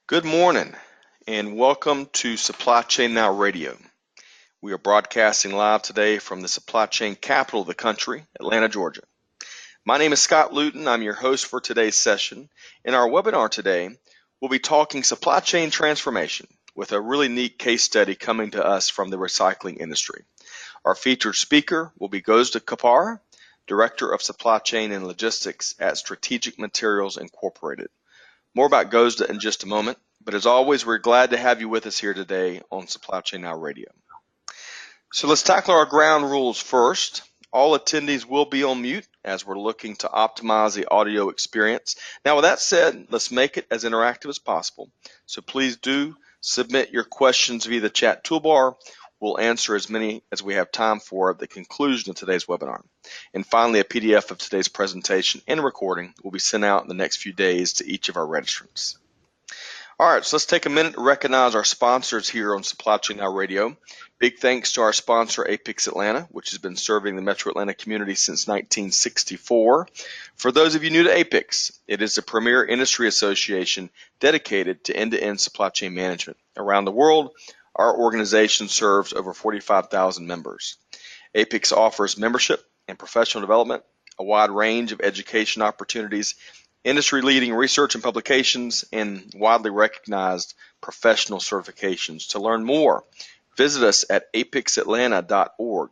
Good morning and welcome to Supply Chain Now Radio. We are broadcasting live today from the supply chain capital of the country, Atlanta, Georgia. My name is Scott Luton. I'm your host for today's session. In our webinar today, we'll be talking supply chain transformation with a really neat case study coming to us from the recycling industry. Our featured speaker will be Gözde Capar, Director of Supply Chain and Logistics at Strategic Materials Incorporated. More about Gözde in just a moment, but as always, we're glad to have you with us here today on Supply Chain Now Radio. So let's tackle our ground rules first. All attendees will be on mute as we're looking to optimize the audio experience. Now, with that said, let's make it as interactive as possible. So please do submit your questions via the chat toolbar. We'll answer as many as we have time for at the conclusion of today's webinar. And finally, a PDF of today's presentation and recording will be sent out in the next few days to each of our registrants. All right, so let's take a minute to recognize our sponsors here on Supply Chain Now Radio. Big thanks to our sponsor, APICS Atlanta, which has been serving the Metro Atlanta community since 1964. For those of you new to APICS, it is the premier industry association dedicated to end-to-end supply chain management. Around the world, our organization serves over 45,000 members. APICS offers membership and professional development, a wide range of education opportunities, industry-leading research and publications, and widely recognized professional certifications. To learn more, visit us at apicsatlanta.org.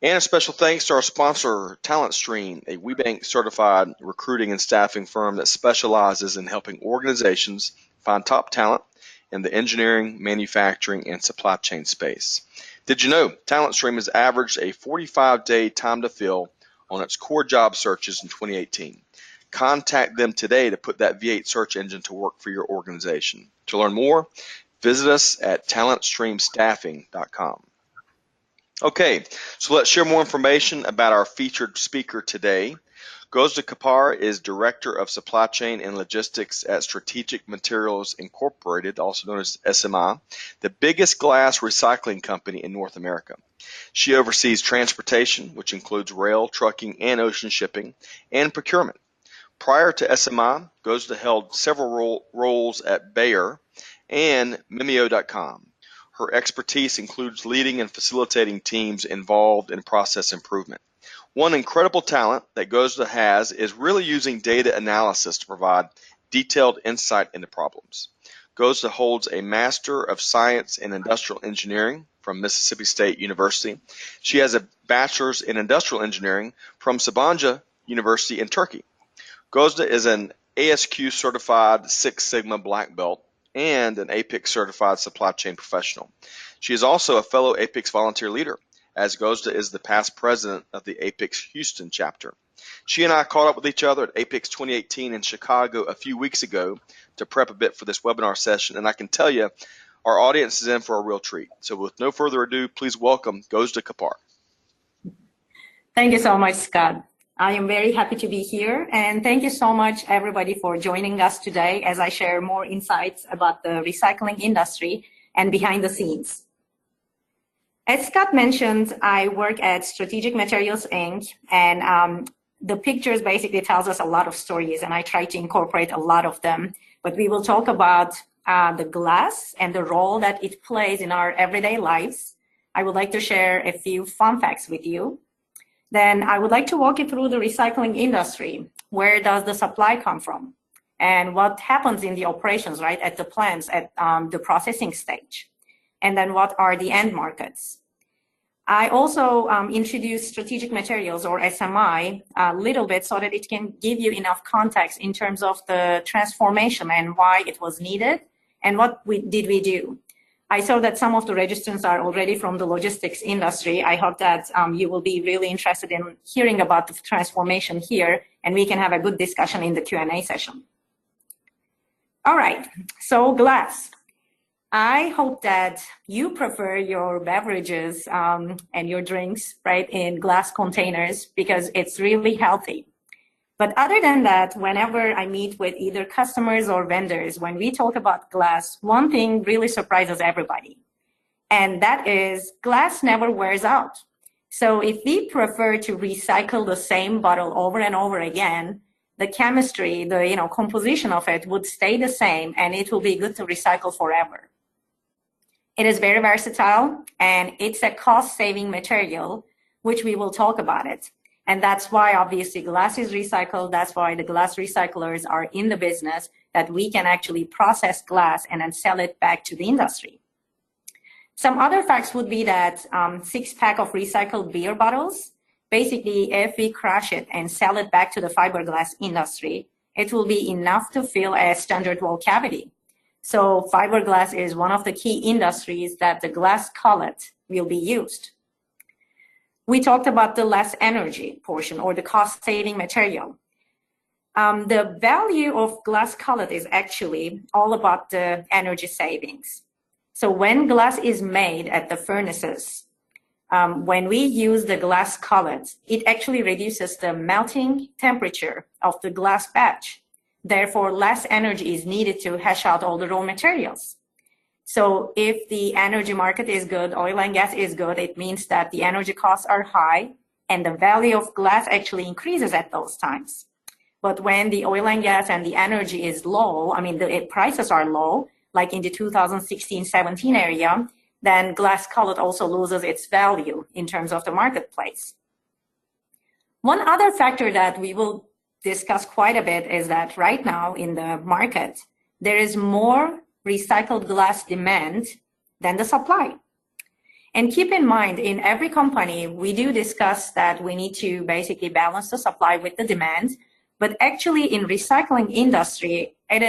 And a special thanks to our sponsor, TalentStream, a WeBank certified recruiting and staffing firm that specializes in helping organizations find top talent in the engineering, manufacturing, and supply chain space. Did you know TalentStream has averaged a 45-day time to fill on its core job searches in 2018? Contact them today to put that V8 search engine to work for your organization. To learn more, visit us at talentstreamstaffing.com. Okay, so let's share more information about our featured speaker today. Gözde Capar is Director of Supply Chain and Logistics at Strategic Materials Incorporated, also known as SMI, the biggest glass recycling company in North America. She oversees transportation, which includes rail, trucking, and ocean shipping, and procurement. Prior to SMI, Gözde held several roles at Bayer and Mimeo.com. Her expertise includes leading and facilitating teams involved in process improvement. One incredible talent that Gözde has is really using data analysis to provide detailed insight into problems. Gözde holds a Master of Science in Industrial Engineering from Mississippi State University. She has a Bachelor's in Industrial Engineering from Sabanci University in Turkey. Gözde is an ASQ certified Six Sigma Black Belt and an APICS certified supply chain professional. She is also a fellow APICS volunteer leader, as Gözde is the past president of the APICS Houston Chapter. She and I caught up with each other at APICS 2018 in Chicago a few weeks ago to prep a bit for this webinar session, and I can tell you our audience is in for a real treat. So with no further ado, please welcome Gözde Capar. Thank you so much, Scott. I am very happy to be here, and thank you so much everybody for joining us today as I share more insights about the recycling industry and behind the scenes. As Scott mentioned, I work at Strategic Materials Inc., and the pictures basically tells us a lot of stories, and I try to incorporate a lot of them. But we will talk about the glass and the role that it plays in our everyday lives. I would like to share a few fun facts with you. Then I would like to walk you through the recycling industry. Where does the supply come from? And what happens in the operations, right, at the plants, at the processing stage? And then what are the end markets? I also introduced Strategic Materials, or SMI, a little bit so that it can give you enough context in terms of the transformation and why it was needed and what did we do. I saw that some of the registrants are already from the logistics industry. I hope that you will be really interested in hearing about the transformation here, and we can have a good discussion in the Q&A session. All right, so glass. I hope that you prefer your beverages and your drinks, right, in glass containers because it's really healthy. But other than that, whenever I meet with either customers or vendors, when we talk about glass, one thing really surprises everybody. And that is glass never wears out. So if we prefer to recycle the same bottle over and over again, the chemistry, the composition of it would stay the same, and it will be good to recycle forever. It is very versatile, and it's a cost-saving material, which we will talk about it. And that's why obviously glass is recycled. That's why the glass recyclers are in the business, that we can actually process glass and then sell it back to the industry. Some other facts would be that 6-pack of recycled beer bottles, basically if we crush it and sell it back to the fiberglass industry, it will be enough to fill a standard wall cavity. So fiberglass is one of the key industries that the glass cullet will be used. We talked about the less energy portion, or the cost-saving material. The value of glass cullet is actually all about the energy savings. So when glass is made at the furnaces, when we use the glass cullet, it actually reduces the melting temperature of the glass batch. Therefore, less energy is needed to hash out all the raw materials. So if the energy market is good, oil and gas is good, it means that the energy costs are high and the value of glass actually increases at those times. But when the oil and gas and the energy is low, the prices are low, like in the 2016-17 area, then glass cullet also loses its value in terms of the marketplace. One other factor that we will discuss quite a bit is that right now in the market, there is more recycled glass demand than the supply. And keep in mind, in every company, we do discuss that we need to basically balance the supply with the demand. But actually in recycling industry, it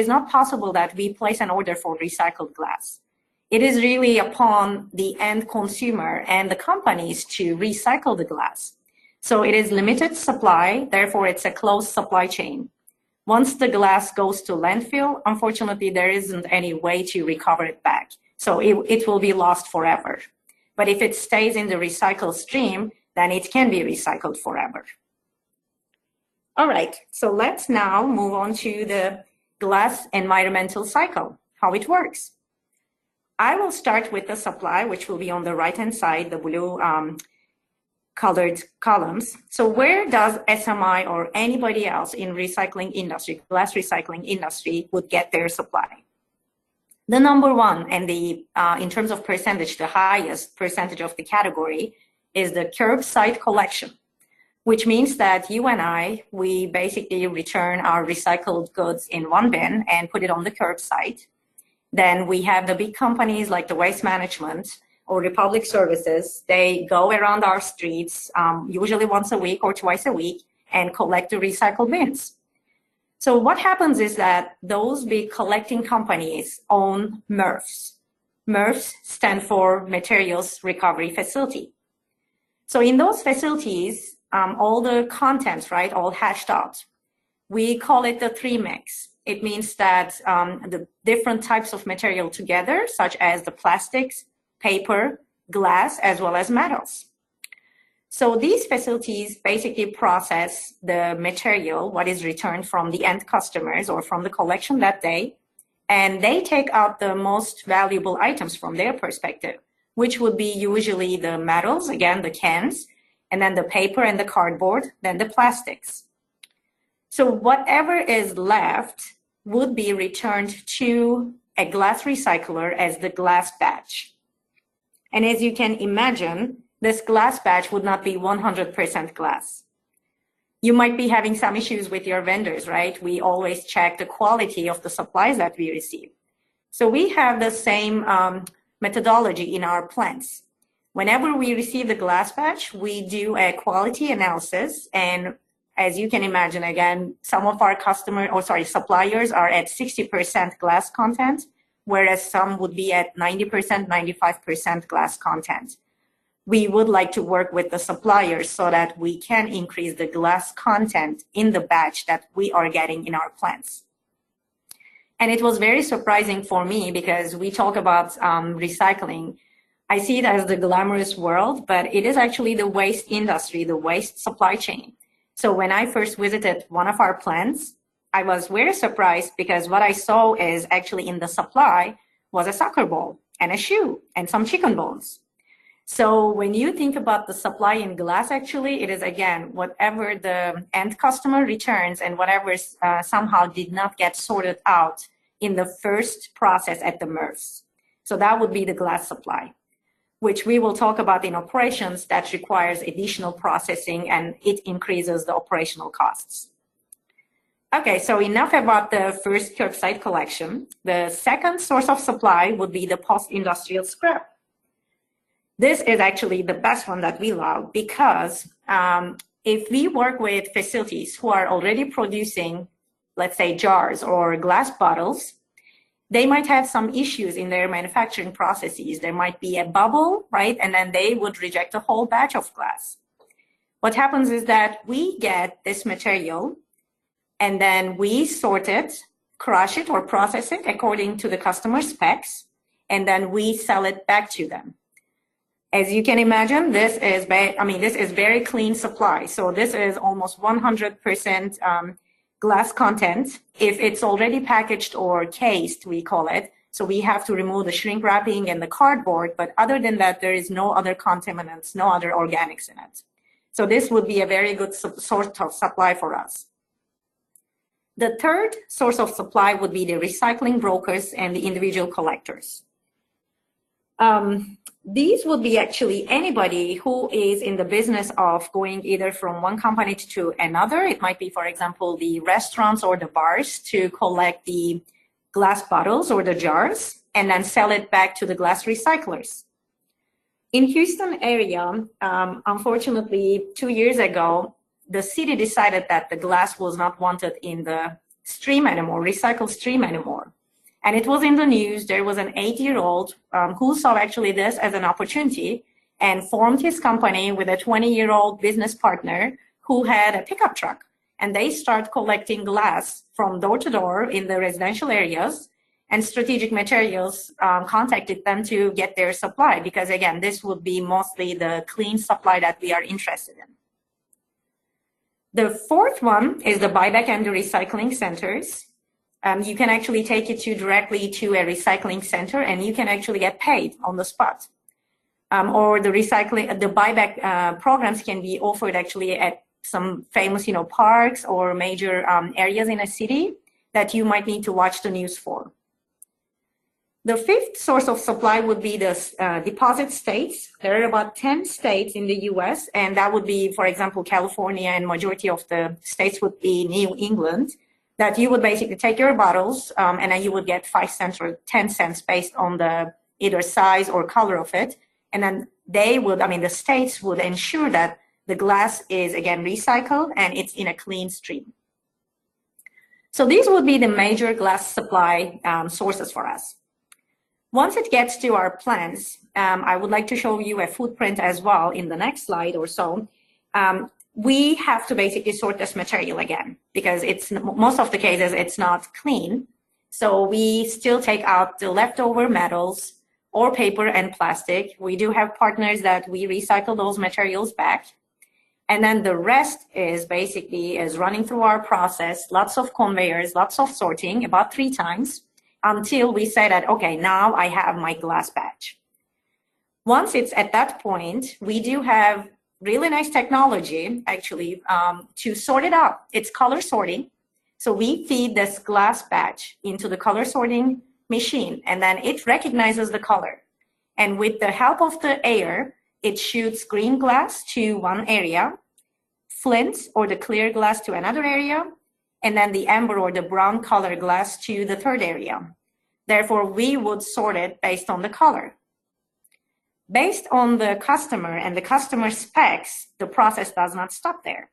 is not possible that we place an order for recycled glass. It is really upon the end consumer and the companies to recycle the glass. So it is limited supply, therefore it's a closed supply chain. Once the glass goes to landfill, unfortunately, there isn't any way to recover it back. So it will be lost forever. But if it stays in the recycle stream, then it can be recycled forever. All right, so let's now move on to the glass environmental cycle, how it works. I will start with the supply, which will be on the right-hand side, the blue colored columns. So where does SMI or anybody else in recycling industry, glass recycling industry, would get their supply? The number one, and in terms of percentage, the highest percentage of the category is the curbside collection, which means that you and I, we basically return our recycled goods in one bin and put it on the curbside. Then we have the big companies like the Waste Management or the Public Services. They go around our streets, usually once a week or twice a week, and collect the recycled bins. So what happens is that those big collecting companies own MRFs. MRFs stand for Materials Recovery Facility. So in those facilities, all the contents, right, all hashed out. We call it the 3-mix. It means that the different types of material together, such as the plastics, paper, glass, as well as metals. So these facilities basically process the material, what is returned from the end customers or from the collection that day, and they take out the most valuable items from their perspective, which would be usually the metals, again, the cans, and then the paper and the cardboard, then the plastics. So whatever is left would be returned to a glass recycler as the glass batch. And as you can imagine, this glass batch would not be 100% glass. You might be having some issues with your vendors, right? We always check the quality of the supplies that we receive. So we have the same methodology in our plants. Whenever we receive the glass batch, we do a quality analysis. And as you can imagine, again, some of our suppliers are at 60% glass content, whereas some would be at 90%, 95% glass content. We would like to work with the suppliers so that we can increase the glass content in the batch that we are getting in our plants. And it was very surprising for me because we talk about recycling. I see it as the glamorous world, but it is actually the waste industry, the waste supply chain. So when I first visited one of our plants, I was very surprised because what I saw is actually in the supply was a soccer ball and a shoe and some chicken bones. So when you think about the supply in glass, actually, it is, again, whatever the end customer returns and whatever somehow did not get sorted out in the first process at the MRFs. So that would be the glass supply, which we will talk about in operations that requires additional processing and it increases the operational costs. Okay, so enough about the first curbside collection. The second source of supply would be the post-industrial scrap. This is actually the best one that we love because if we work with facilities who are already producing, let's say, jars or glass bottles, they might have some issues in their manufacturing processes. There might be a bubble, right? And then they would reject a whole batch of glass. What happens is that we get this material and then we sort it, crush it, or process it according to the customer specs, and then we sell it back to them. As you can imagine, this is very clean supply. So this is almost 100% glass content. If it's already packaged or cased, we call it. So we have to remove the shrink wrapping and the cardboard. But other than that, there is no other contaminants, no other organics in it. So this would be a very good source of supply for us. The third source of supply would be the recycling brokers and the individual collectors. These would be actually anybody who is in the business of going either from one company to another. It might be, for example, the restaurants or the bars to collect the glass bottles or the jars and then sell it back to the glass recyclers. In Houston area, unfortunately, 2 years ago, the city decided that the glass was not wanted in the stream anymore, recycled stream anymore. And it was in the news. There was an 8-year-old who saw actually this as an opportunity and formed his company with a 20-year-old business partner who had a pickup truck. And they start collecting glass from door to door in the residential areas, and Strategic Materials contacted them to get their supply because, again, this would be mostly the clean supply that we are interested in. The fourth one is the buyback and the recycling centers. You can actually take it directly to a recycling center and you can actually get paid on the spot. Or the buyback programs can be offered actually at some famous, parks or major areas in a city that you might need to watch the news for. The fifth source of supply would be the deposit states. There are about 10 states in the US, and that would be, for example, California, and majority of the states would be New England, that you would basically take your bottles and then you would get 5 cents or 10 cents based on the either size or color of it. And then the states would ensure that the glass is, again, recycled and it's in a clean stream. So these would be the major glass supply sources for us. Once it gets to our plants, I would like to show you a footprint as well in the next slide or so. We have to basically sort this material again because most of the cases it's not clean. So we still take out the leftover metals or paper and plastic. We do have partners that we recycle those materials back. And then the rest is basically running through our process, lots of conveyors, lots of sorting, about 3 times until we say that, okay, now I have my glass batch. Once it's at that point, we do have really nice technology actually to sort it out. It's color sorting. So we feed this glass batch into the color sorting machine and then it recognizes the color. And with the help of the air, it shoots green glass to one area, flint or the clear glass to another area, and then the amber or the brown color glass to the third area. Therefore, we would sort it based on the color. Based on the customer and the customer specs, the process does not stop there.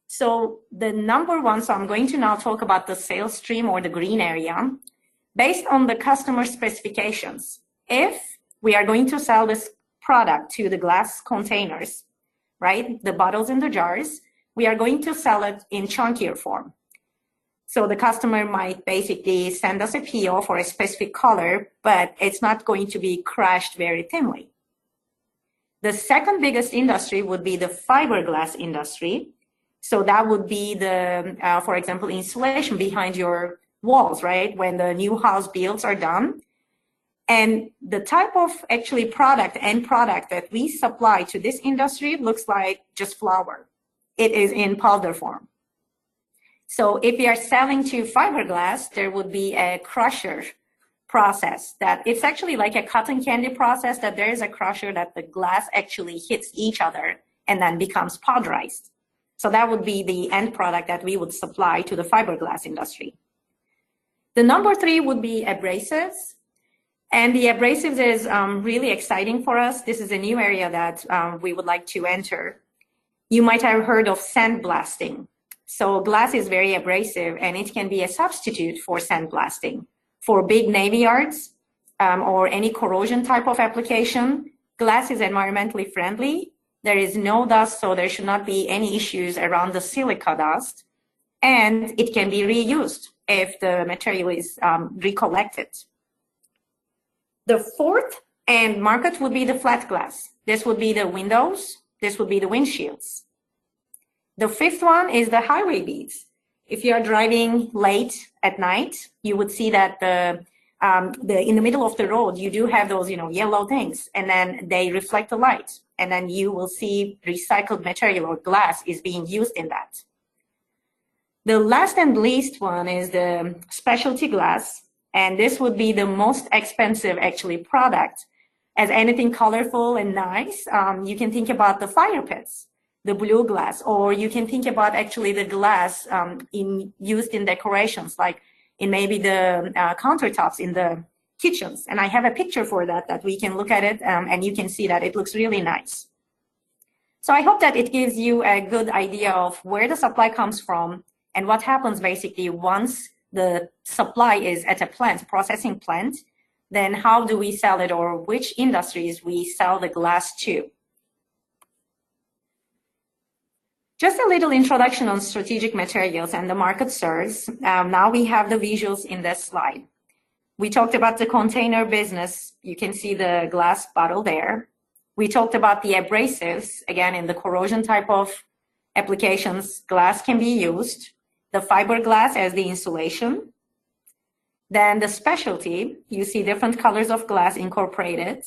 So the number one, so I'm going to now talk about the sales stream or the green area. Based on the customer specifications, if we are going to sell this product to the glass containers, right, the bottles and the jars, we are going to sell it in chunkier form. So the customer might basically send us a PO for a specific color, but it's not going to be crushed very thinly. The second biggest industry would be the fiberglass industry. So that would be the, for example, insulation behind your walls, right? When the new house builds are done. And the type of actually end product that we supply to this industry looks like just flour. It is in powder form. So if we are selling to fiberglass, there would be a crusher process that it's actually like a cotton candy process, that there is a crusher that the glass actually hits each other and then becomes powderized. So that would be the end product that we would supply to the fiberglass industry. The number 3 would be abrasives. And the abrasives is really exciting for us. This is a new area that we would like to enter. You might have heard of sandblasting. So glass is very abrasive, and it can be a substitute for sandblasting. For big navy yards or any corrosion type of application, glass is environmentally friendly. There is no dust, so there should not be any issues around the silica dust. And it can be reused if the material is recollected. The 4th end market would be the flat glass. This would be the windows. This would be the windshields. The 5th one is the highway beads. If you are driving late at night, you would see that in the middle of the road, you do have those, yellow things, and then they reflect the light, and then you will see recycled material or glass is being used in that. The last and least one is the specialty glass, and this would be the most expensive actually product. As anything colorful and nice, you can think about the fire pits, the blue glass, or you can think about actually the glass used in decorations, like in maybe the countertops in the kitchens. And I have a picture for that we can look at it, and you can see that it looks really nice. So I hope that it gives you a good idea of where the supply comes from and what happens basically once the supply is at a plant, processing plant, then how do we sell it, or which industries we sell the glass to. Just a little introduction on strategic materials and the market serves. Now we have the visuals in this slide. We talked about the container business. You can see the glass bottle there. We talked about the abrasives. Again, in the corrosion type of applications, glass can be used. The fiberglass as the insulation. Then the specialty, you see different colors of glass incorporated.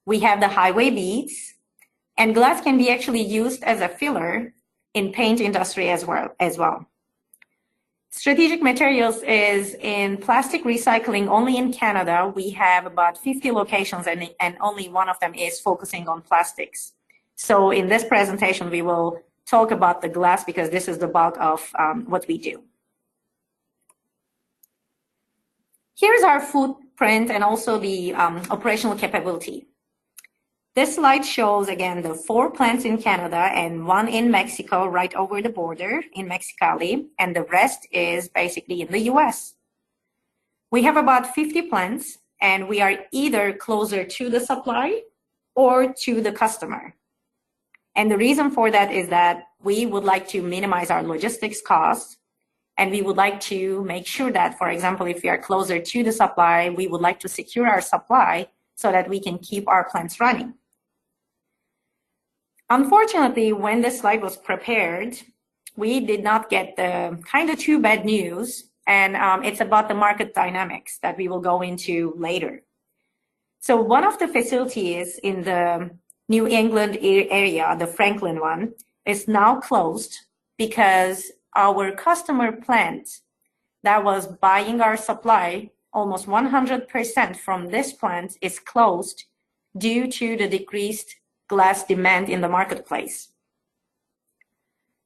We have the highway beads. And glass can be actually used as a filler in paint industry as well. Strategic materials is in plastic recycling only in Canada. We have about 50 locations, and only one of them is focusing on plastics. So in this presentation, we will talk about the glass because this is the bulk of what we do. Here's our footprint and also the operational capability. This slide shows, again, the 4 plants in Canada and 1 in Mexico, right over the border in Mexicali, and the rest is basically in the US. We have about 50 plants, and we are either closer to the supply or to the customer. And the reason for that is that we would like to minimize our logistics costs, and we would like to make sure that, for example, if we are closer to the supply, we would like to secure our supply so that we can keep our plants running. Unfortunately, when this slide was prepared, we did not get the kind of too bad news, and it's about the market dynamics that we will go into later. So one of the facilities in the New England area, the Franklin one, is now closed because our customer plant that was buying our supply, almost 100% from this plant, is closed due to the decreased glass demand in the marketplace.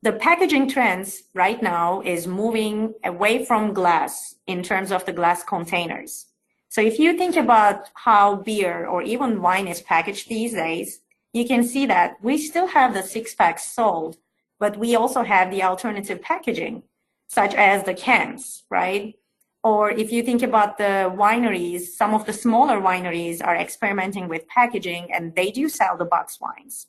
The packaging trends right now is moving away from glass in terms of the glass containers. So if you think about how beer or even wine is packaged these days, you can see that we still have the 6-packs sold, but we also have the alternative packaging, such as the cans, right? Or if you think about the wineries, some of the smaller wineries are experimenting with packaging, and they do sell the box wines.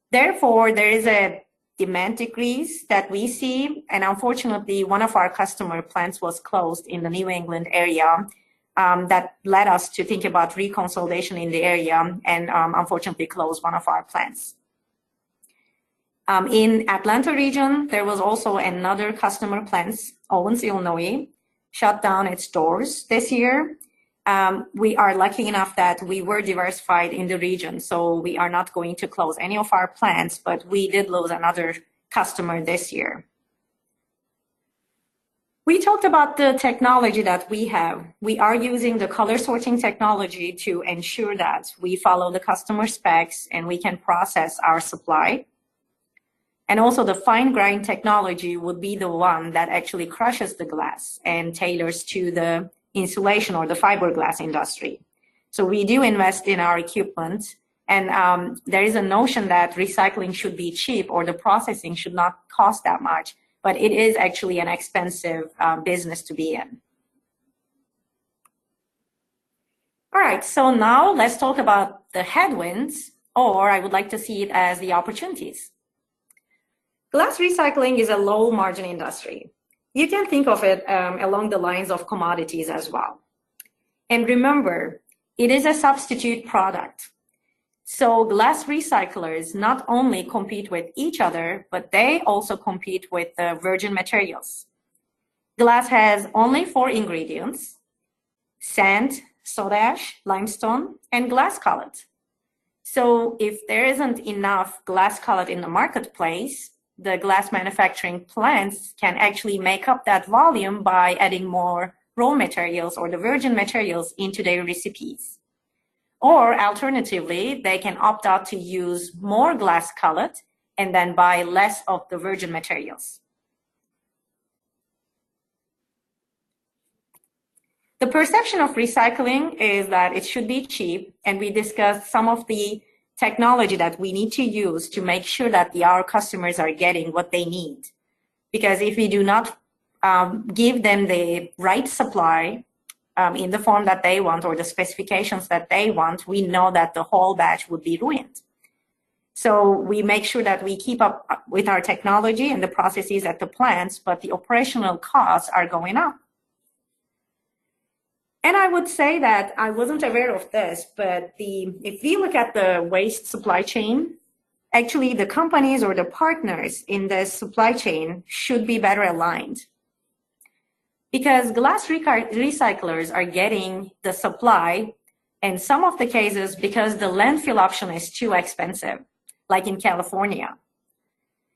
Therefore, there is a demand decrease that we see, and unfortunately, one of our customer plants was closed in the New England area. That led us to think about reconsolidation in the area, and unfortunately closed one of our plants. In Atlanta region, there was also another customer plant, Owens, Illinois, shut down its doors this year. We are lucky enough that we were diversified in the region, so we are not going to close any of our plants, but we did lose another customer this year. We talked about the technology that we have. We are using the color sorting technology to ensure that we follow the customer specs and we can process our supply. And also the fine grind technology would be the one that actually crushes the glass and tailors to the insulation or the fiberglass industry. So we do invest in our equipment, and there is a notion that recycling should be cheap or the processing should not cost that much, but it is actually an expensive business to be in. All right, so now let's talk about the headwinds, or I would like to see it as the opportunities. Glass recycling is a low margin industry. You can think of it along the lines of commodities as well. And remember, it is a substitute product. So glass recyclers not only compete with each other, but they also compete with the virgin materials. Glass has only 4 ingredients: sand, soda ash, limestone, and glass cullet. So if there isn't enough glass cullet in the marketplace, the glass manufacturing plants can actually make up that volume by adding more raw materials or the virgin materials into their recipes. Or alternatively, they can opt out to use more glass cullet and then buy less of the virgin materials. The perception of recycling is that it should be cheap, and we discussed some of the technology that we need to use to make sure that our customers are getting what they need. Because if we do not give them the right supply in the form that they want or the specifications that they want, we know that the whole batch would be ruined. So we make sure that we keep up with our technology and the processes at the plants, but the operational costs are going up. And I would say that I wasn't aware of this, but if we look at the waste supply chain, actually the companies or the partners in the supply chain should be better aligned. Because glass recyclers are getting the supply, in some of the cases because the landfill option is too expensive, like in California.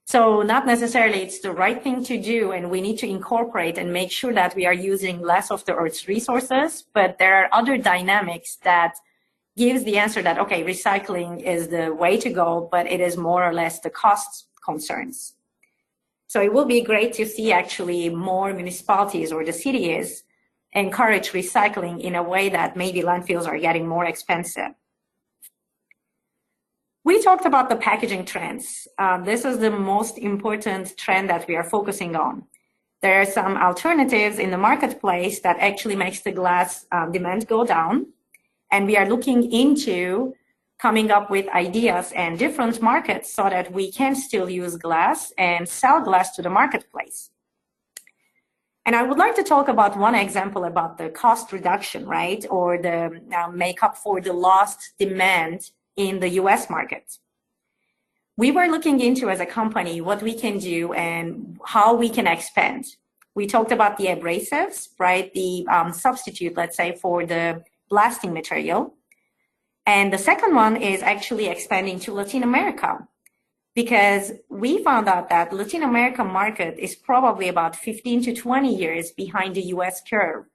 So not necessarily it's the right thing to do, and we need to incorporate and make sure that we are using less of the Earth's resources, but there are other dynamics that gives the answer that, okay, recycling is the way to go, but it is more or less the cost concerns. So it will be great to see actually more municipalities or the cities encourage recycling in a way that maybe landfills are getting more expensive. We talked about the packaging trends. This is the most important trend that we are focusing on. There are some alternatives in the marketplace that actually makes the glass demand go down. And we are looking into coming up with ideas and different markets so that we can still use glass and sell glass to the marketplace. And I would like to talk about one example about the cost reduction, right? Or the makeup for the lost demand in the US market. We were looking into as a company what we can do and how we can expand. We talked about the abrasives, right? The substitute, let's say, for the blasting material. And the second one is actually expanding to Latin America, because we found out that Latin America market is probably about 15 to 20 years behind the US curve,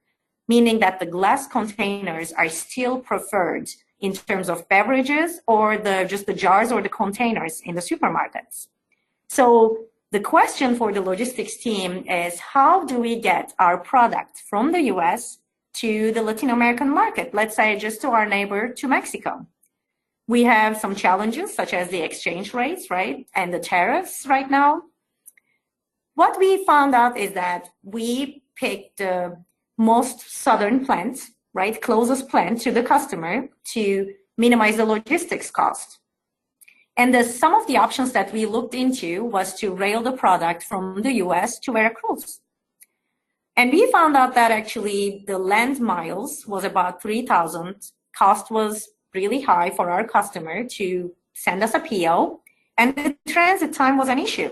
meaning that the glass containers are still preferred in terms of beverages or just the jars or the containers in the supermarkets. So the question for the logistics team is, how do we get our product from the US to the Latin American market? Let's say just to our neighbor, to Mexico. We have some challenges such as the exchange rates, right? And the tariffs right now. What we found out is that we picked the most southern plant, right, closest plant to the customer to minimize the logistics cost. And some of the options that we looked into was to rail the product from the US to Veracruz. And we found out that actually the land miles was about 3,000. Cost was really high for our customer to send us a PO, and the transit time was an issue.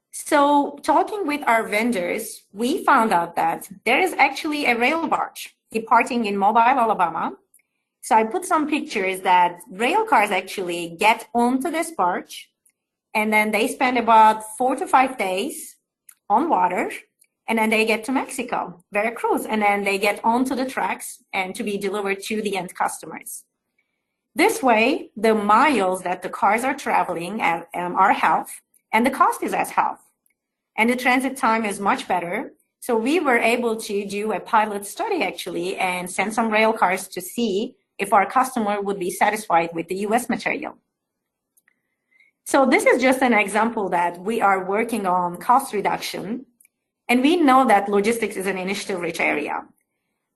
So talking with our vendors, we found out that there is actually a rail barge departing in Mobile, Alabama. So I put some pictures that rail cars actually get onto this barge, and then they spend about 4 to 5 days on water, and then they get to Mexico, Veracruz, and then they get onto the tracks and to be delivered to the end customers. This way, the miles that the cars are traveling are half, and the cost is as half, and the transit time is much better. So we were able to do a pilot study actually and send some rail cars to see if our customer would be satisfied with the US material. So this is just an example that we are working on cost reduction, and we know that logistics is an initiative-rich area.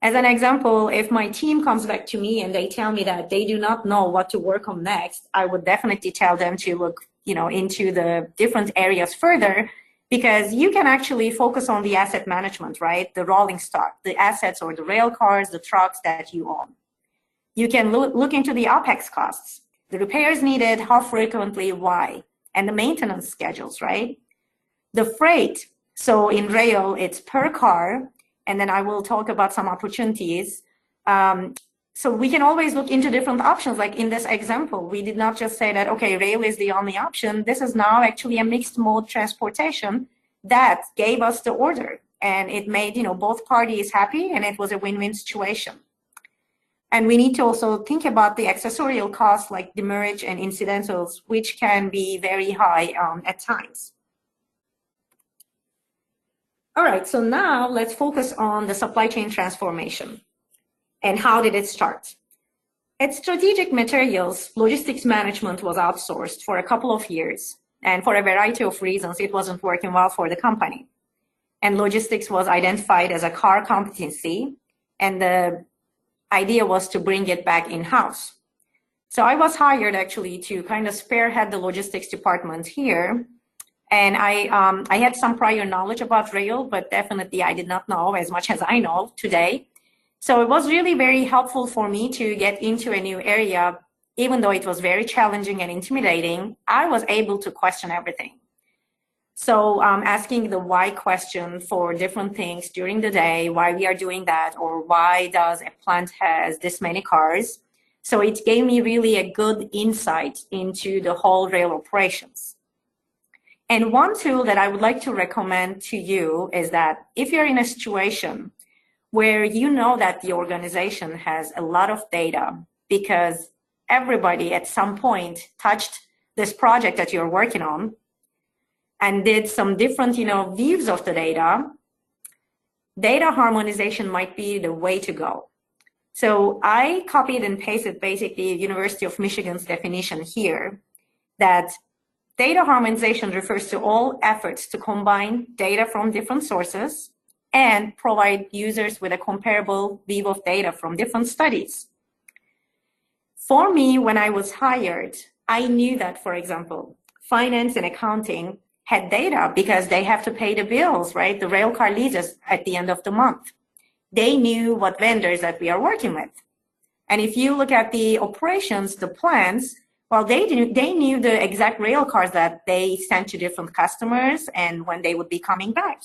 As an example, if my team comes back to me and they tell me that they do not know what to work on next, I would definitely tell them to look, into the different areas further, because you can actually focus on the asset management, right? The rolling stock, the assets or the rail cars, the trucks that you own. You can look into the OPEX costs, the repairs needed, how frequently, why, and the maintenance schedules, right? The freight, so in rail, it's per car, and then I will talk about some opportunities. So we can always look into different options. Like in this example, we did not just say that, okay, rail is the only option. This is now actually a mixed mode transportation that gave us the order, and it made, both parties happy, and it was a win-win situation. And we need to also think about the accessorial costs like demurrage and incidentals, which can be very high at times. All right, so now let's focus on the supply chain transformation. And how did it start? At Strategic Materials, logistics management was outsourced for a couple of years. And for a variety of reasons, it wasn't working well for the company. And logistics was identified as a core competency, and the idea was to bring it back in-house. So I was hired actually to kind of spearhead the logistics department here. And I had some prior knowledge about rail, but definitely I did not know as much as I know today. So it was really very helpful for me to get into a new area. Even though it was very challenging and intimidating, I was able to question everything. So asking the why question for different things during the day, why we are doing that, or why does a plant has this many cars? So it gave me really a good insight into the whole rail operations. And one tool that I would like to recommend to you is that if you're in a situation where you know that the organization has a lot of data because everybody at some point touched this project that you're working on and did some different, views of the data, data harmonization might be the way to go. So I copied and pasted basically University of Michigan's definition here that data harmonization refers to all efforts to combine data from different sources and provide users with a comparable view of data from different studies. For me, when I was hired, I knew that, for example, finance and accounting had data because they have to pay the bills, right? The rail car leases at the end of the month. They knew what vendors that we are working with. And if you look at the operations, the plans, well, they knew the exact rail cars that they sent to different customers and when they would be coming back.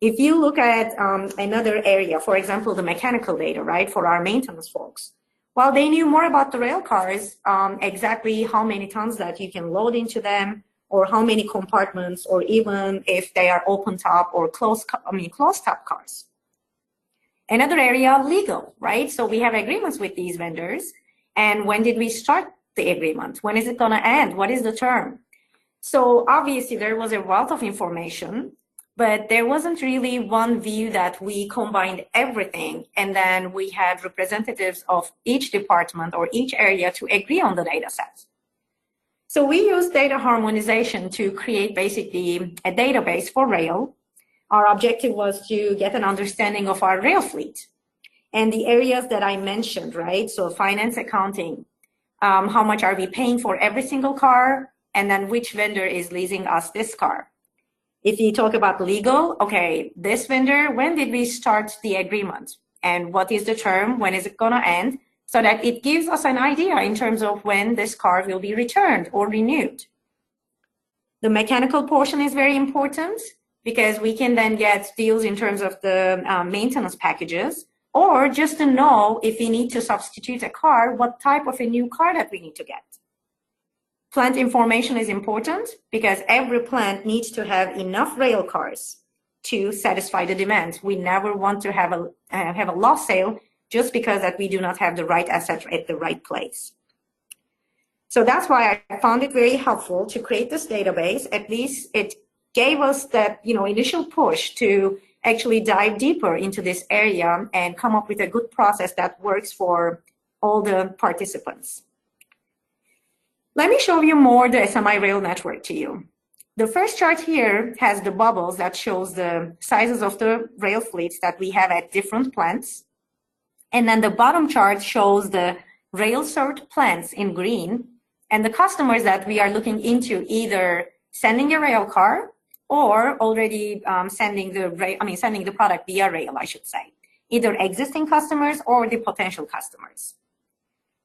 If you look at another area, for example, the mechanical data, right, for our maintenance folks, well, they knew more about the rail cars, exactly how many tons that you can load into them, or how many compartments, or even if they are open top or closed top cars. Another area, legal, right? So we have agreements with these vendors. And when did we start the agreement? When is it going to end? What is the term? So obviously there was a wealth of information, but there wasn't really one view that we combined everything. And then we had representatives of each department or each area to agree on the data set. So we used data harmonization to create basically a database for rail. Our objective was to get an understanding of our rail fleet and the areas that I mentioned, right? So finance, accounting, how much are we paying for every single car, and then which vendor is leasing us this car. If you talk about legal, okay, this vendor, when did we start the agreement? And what is the term? When is it going to end? So that it gives us an idea in terms of when this car will be returned or renewed. The mechanical portion is very important because we can then get deals in terms of the maintenance packages. or just to know if we need to substitute a car, what type of a new car that we need to get. Plant information is important because every plant needs to have enough rail cars to satisfy the demand. We never want to have a lost sale just because that we do not have the right asset at the right place. So that's why I found it very helpful to create this database. At least it gave us that initial push to actually dive deeper into this area and come up with a good process that works for all the participants. Let me show you more the SMI rail network to you. The first chart here has the bubbles that shows the sizes of the rail fleets that we have at different plants. And then the bottom chart shows the rail served plants in green and the customers that we are looking into either sending a rail car or already sending the product via rail, I should say, either existing customers or the potential customers.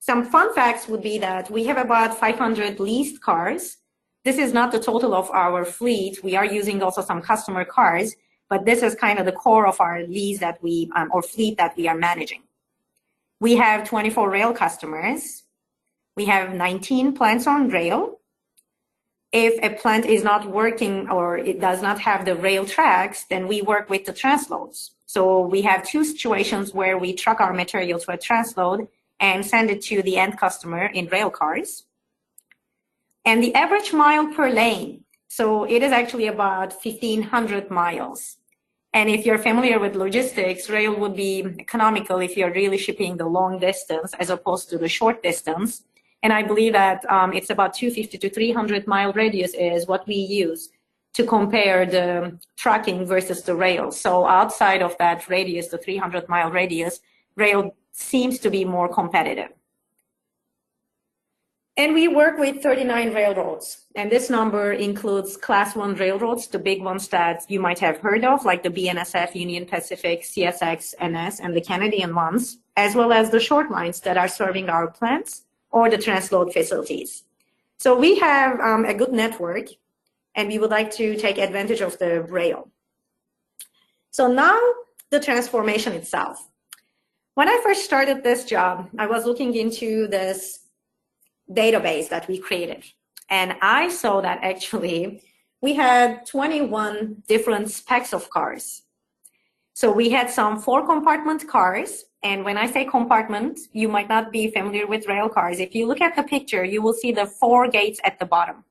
Some fun facts would be that we have about 500 leased cars. This is not the total of our fleet. We are using also some customer cars, but this is kind of the core of our lease that we, or fleet that we are managing. We have 24 rail customers. We have 19 plants on rail. If a plant is not working or it does not have the rail tracks, then we work with the transloads. So we have two situations where we truck our material to a transload and send it to the end customer in rail cars. And the average mile per lane, so it is actually about 1,500 miles. And if you're familiar with logistics, rail would be economical if you're really shipping the long distance as opposed to the short distance. And I believe that it's about 250 to 300 mile radius is what we use to compare the trucking versus the rail. So outside of that radius, the 300 mile radius, rail seems to be more competitive. And we work with 39 railroads. And this number includes Class 1 railroads, the big ones that you might have heard of, like the BNSF, Union Pacific, CSX, NS, and the Canadian ones, as well as the short lines that are serving our plants or the transload facilities. So we have a good network, and we would like to take advantage of the rail. So now the transformation itself. When I first started this job, I was looking into this database that we created. And I saw that actually we had 21 different specs of cars. So we had some 4-compartment cars. And when I say compartment, you might not be familiar with rail cars. If you look at the picture, you will see the 4 gates at the bottom.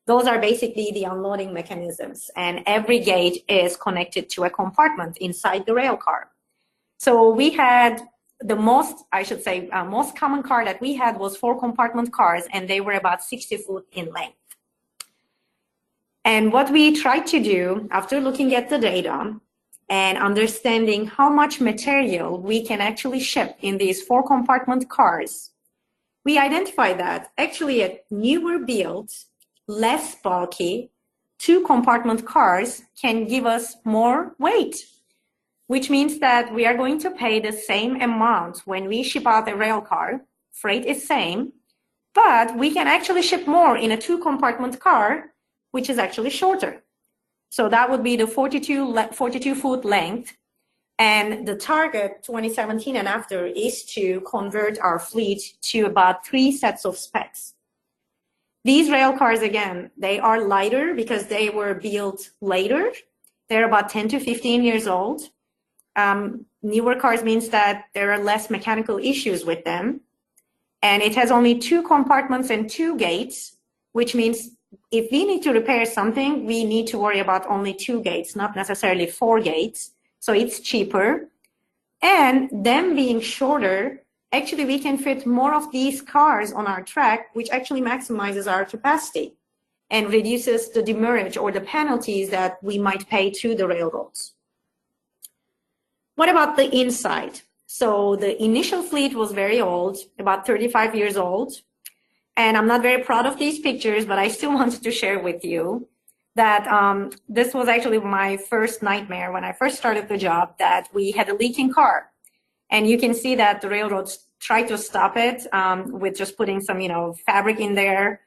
Those are basically the unloading mechanisms. And every gate is connected to a compartment inside the rail car. So we had the most common car that we had was 4-compartment cars, and they were about 60 foot in length. And what we tried to do after looking at the data and understanding how much material we can actually ship in these 4-compartment cars, we identified that actually a newer built, less bulky, 2-compartment cars can give us more weight, which means that we are going to pay the same amount when we ship out a rail car. Freight is same, but we can actually ship more in a 2-compartment car, which is actually shorter. So that would be the 42 foot length. And the target 2017 and after is to convert our fleet to about 3 sets of specs. These rail cars, again, they are lighter because they were built later. They're about 10 to 15 years old. Newer cars means that there are less mechanical issues with them. And it has only 2 compartments and 2 gates, which means if we need to repair something, we need to worry about only 2 gates, not necessarily 4 gates. So it's cheaper. And them being shorter, actually we can fit more of these cars on our track, which actually maximizes our capacity and reduces the demurrage or the penalties that we might pay to the railroads. What about the inside? So the initial fleet was very old, about 35 years old. And I'm not very proud of these pictures, but I still wanted to share with you that this was actually my first nightmare when I first started the job, that we had a leaking car. And you can see that the railroads tried to stop it with just putting some, fabric in there.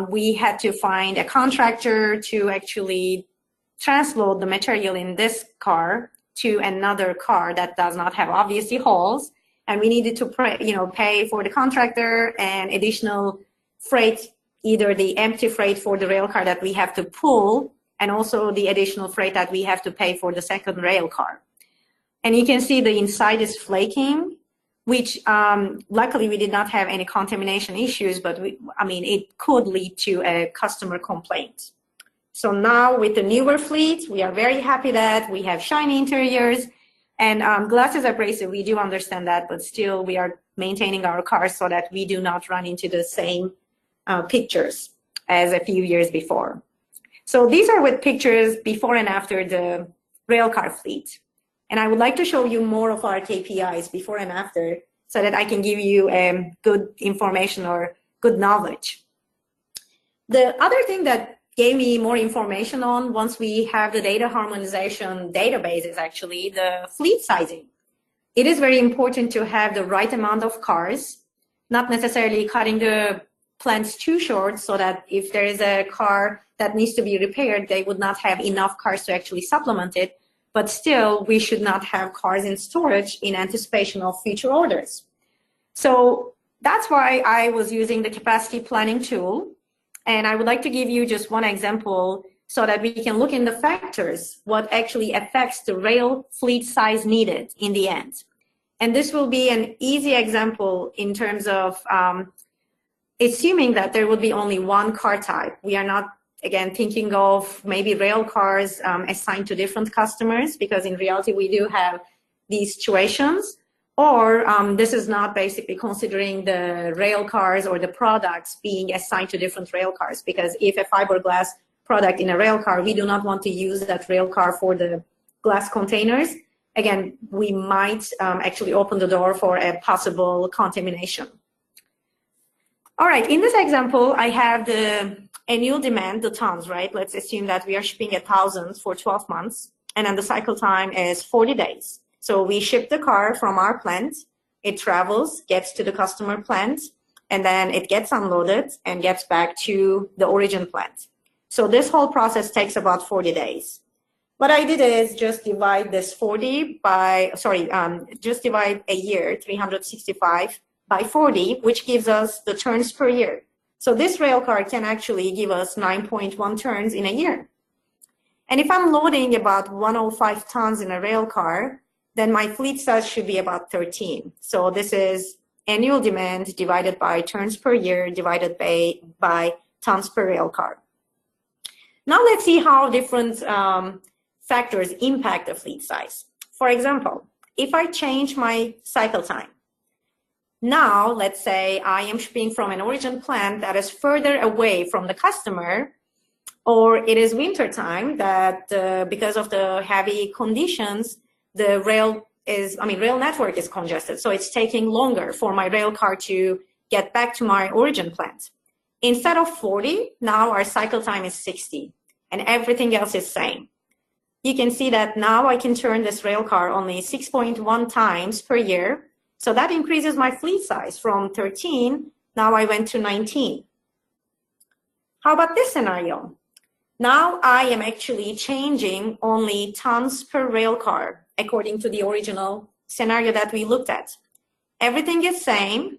We had to find a contractor to actually transload the material in this car to another car that does not have obviously holes, and we needed to pay for the contractor and additional freight, either the empty freight for the rail car that we have to pull, and also the additional freight that we have to pay for the second rail car. And you can see the inside is flaking, which luckily we did not have any contamination issues, but it could lead to a customer complaint. So now with the newer fleet, we are very happy that we have shiny interiors, and glass is abrasive. We do understand that, but still we are maintaining our cars so that we do not run into the same pictures as a few years before. So these are with pictures before and after the railcar fleet. And I would like to show you more of our KPIs before and after so that I can give you good information or good knowledge. The other thing that gave me more information on once we have the data harmonization database is actually the fleet sizing. It is very important to have the right amount of cars, not necessarily cutting the plants too short so that if there is a car that needs to be repaired, they would not have enough cars to actually supplement it. But still, we should not have cars in storage in anticipation of future orders. So that's why I was using the capacity planning tool. And I would like to give you just one example so that we can look in the factors, what actually affects the rail fleet size needed in the end. And this will be an easy example in terms of assuming that there would be only one car type. We are not, again, thinking of maybe rail cars assigned to different customers, because in reality we do have these situations. Or this is not basically considering the rail cars or the products being assigned to different rail cars, because if a fiberglass product in a rail car, we do not want to use that rail car for the glass containers. Again, we might actually open the door for a possible contamination. All right, in this example, I have the annual demand, the tons, right? Let's assume that we are shipping 1,000 for 12 months, and then the cycle time is 40 days. So we ship the car from our plant, it travels, gets to the customer plant, and then it gets unloaded and gets back to the origin plant. So this whole process takes about 40 days. What I did is just divide this 40 by, just divide a year, 365, by 40, which gives us the turns per year. So this rail car can actually give us 9.1 turns in a year. And if I'm loading about 105 tons in a rail car, then my fleet size should be about 13. So this is annual demand divided by turns per year divided by tons per rail car. Now let's see how different factors impact the fleet size. For example, if I change my cycle time, now let's say I am shipping from an origin plant that is further away from the customer, or it is winter time that because of the heavy conditions, the rail network is congested. So it's taking longer for my rail car to get back to my origin plant. Instead of 40, now our cycle time is 60 and everything else is same. You can see that now I can turn this rail car only 6.1 times per year. So that increases my fleet size from 13. Now I went to 19. How about this scenario? Now I am actually changing only tons per rail car according to the original scenario that we looked at. Everything is same,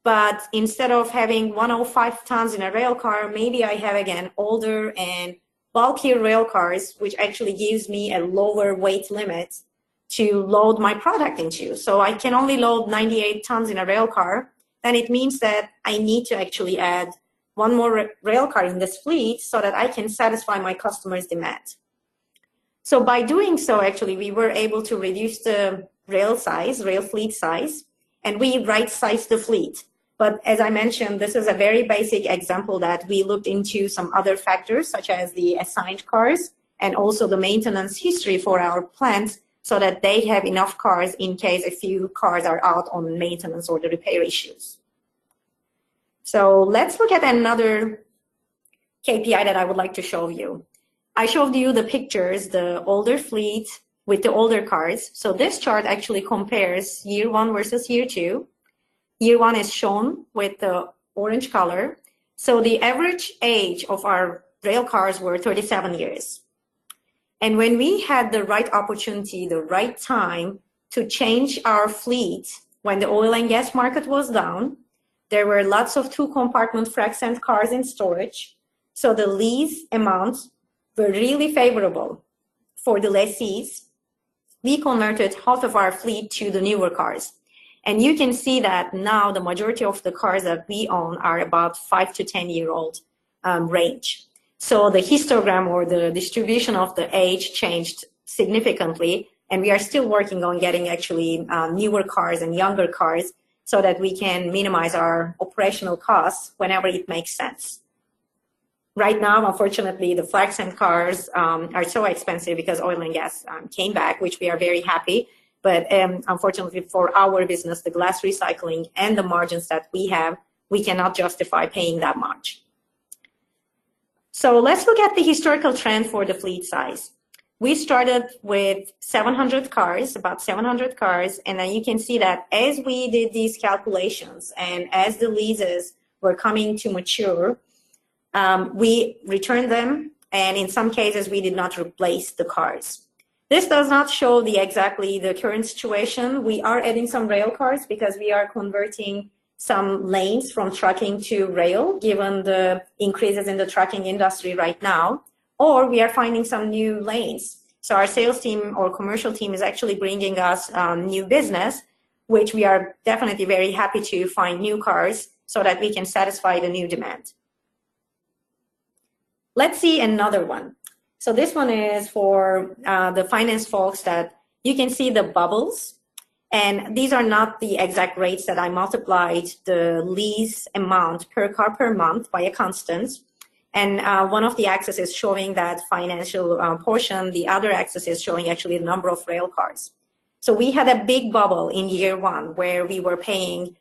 but instead of having 105 tons in a rail car, maybe I have again older and bulkier rail cars, which actually gives me a lower weight limit to load my product into. So I can only load 98 tons in a rail car. Then it means that I need to actually add one more rail car in this fleet so that I can satisfy my customer's demand. So by doing so, actually, we were able to reduce the rail fleet size, and we right-sized the fleet. But as I mentioned, this is a very basic example that we looked into some other factors, such as the assigned cars and also the maintenance history for our plants, so that they have enough cars in case a few cars are out on maintenance or the repair issues. So let's look at another KPI that I would like to show you. I showed you the pictures, the older fleet with the older cars. So this chart actually compares year 1 versus year 2. Year 1 is shown with the orange color. So the average age of our rail cars were 37 years. And when we had the right opportunity, the right time to change our fleet, when the oil and gas market was down, there were lots of 2-compartment frac sand cars in storage. So the lease amounts were really favorable for the lessees. We converted half of our fleet to the newer cars. And you can see that now the majority of the cars that we own are about 5 to 10-year-old range. So the histogram or the distribution of the age changed significantly, and we are still working on getting actually newer cars and younger cars so that we can minimize our operational costs whenever it makes sense. Right now, unfortunately, the frac sand cars are so expensive because oil and gas came back, which we are very happy. But unfortunately for our business, the glass recycling and the margins that we have, we cannot justify paying that much. So let's look at the historical trend for the fleet size. We started with 700 cars, about 700 cars, and then you can see that as we did these calculations and as the leases were coming to mature, we returned them, and in some cases we did not replace the cars. This does not show exactly the current situation. We are adding some rail cars because we are converting some lanes from trucking to rail, given the increases in the trucking industry right now, or we are finding some new lanes. So our sales team or commercial team is actually bringing us new business, which we are definitely very happy to find new cars so that we can satisfy the new demand. Let's see another one. So this one is for the finance folks that you can see the bubbles. And these are not the exact rates that I multiplied the lease amount per car per month by a constant. And one of the axes is showing that financial portion. The other axis is showing actually the number of rail cars. So we had a big bubble in year one where we were paying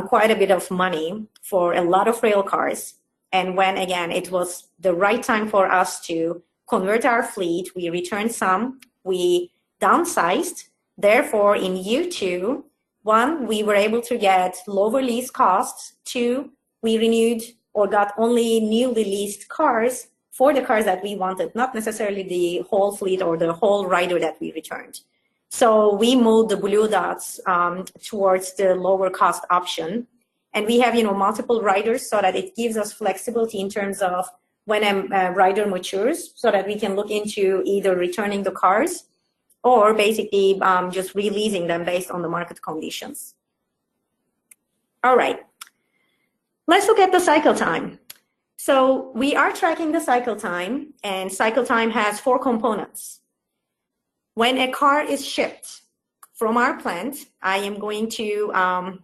quite a bit of money for a lot of rail cars. And when, again, it was the right time for us to convert our fleet, we returned some, we downsized. Therefore, in year two, one, we were able to get lower lease costs. Two, we renewed or got only newly leased cars for the cars that we wanted, not necessarily the whole fleet or the whole rider that we returned. So we moved the blue dots towards the lower cost option. And we have, multiple riders so that it gives us flexibility in terms of when a rider matures so that we can look into either returning the cars or basically just releasing them based on the market conditions. All right, let's look at the cycle time. So we are tracking the cycle time, and cycle time has 4 components. When a car is shipped from our plant, I am going to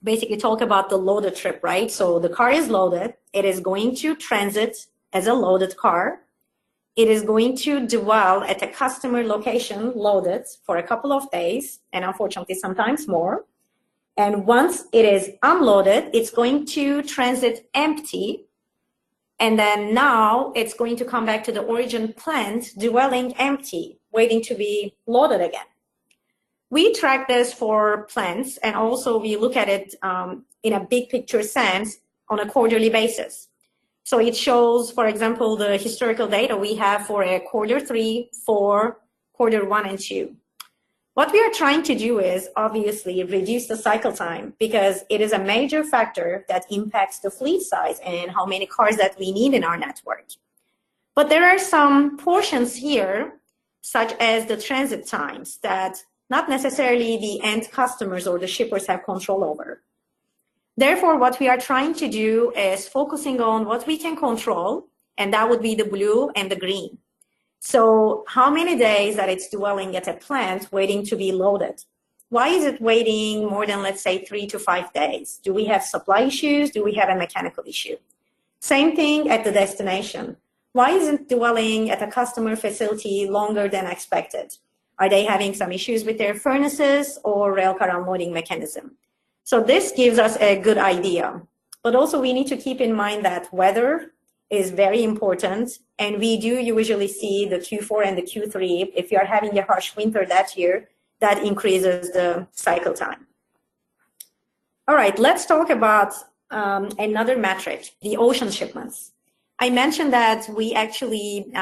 basically talk about the loaded trip, right? So the car is loaded, it is going to transit as a loaded car. It is going to dwell at a customer location loaded for a couple of days, and unfortunately sometimes more. And once it is unloaded, it's going to transit empty. And then now it's going to come back to the origin plant, dwelling empty, waiting to be loaded again. We track this for plants, and also we look at it in a big picture sense on a quarterly basis. So it shows, for example, the historical data we have for a quarter 3, 4, quarter 1, and 2. What we are trying to do is obviously reduce the cycle time because it is a major factor that impacts the fleet size and how many cars that we need in our network. But there are some portions here, such as the transit times, that not necessarily the end customers or the shippers have control over. Therefore, what we are trying to do is focusing on what we can control, and that would be the blue and the green. So how many days that it's dwelling at a plant waiting to be loaded? Why is it waiting more than, let's say, 3 to 5 days? Do we have supply issues? Do we have a mechanical issue? Same thing at the destination. Why isn't dwelling at a customer facility longer than expected? Are they having some issues with their furnaces or railcar unloading mechanism? So this gives us a good idea. But also we need to keep in mind that weather is very important, and we do usually see the Q4 and the Q3. If you are having a harsh winter that year, that increases the cycle time. All right, let's talk about another metric, the ocean shipments. I mentioned that we actually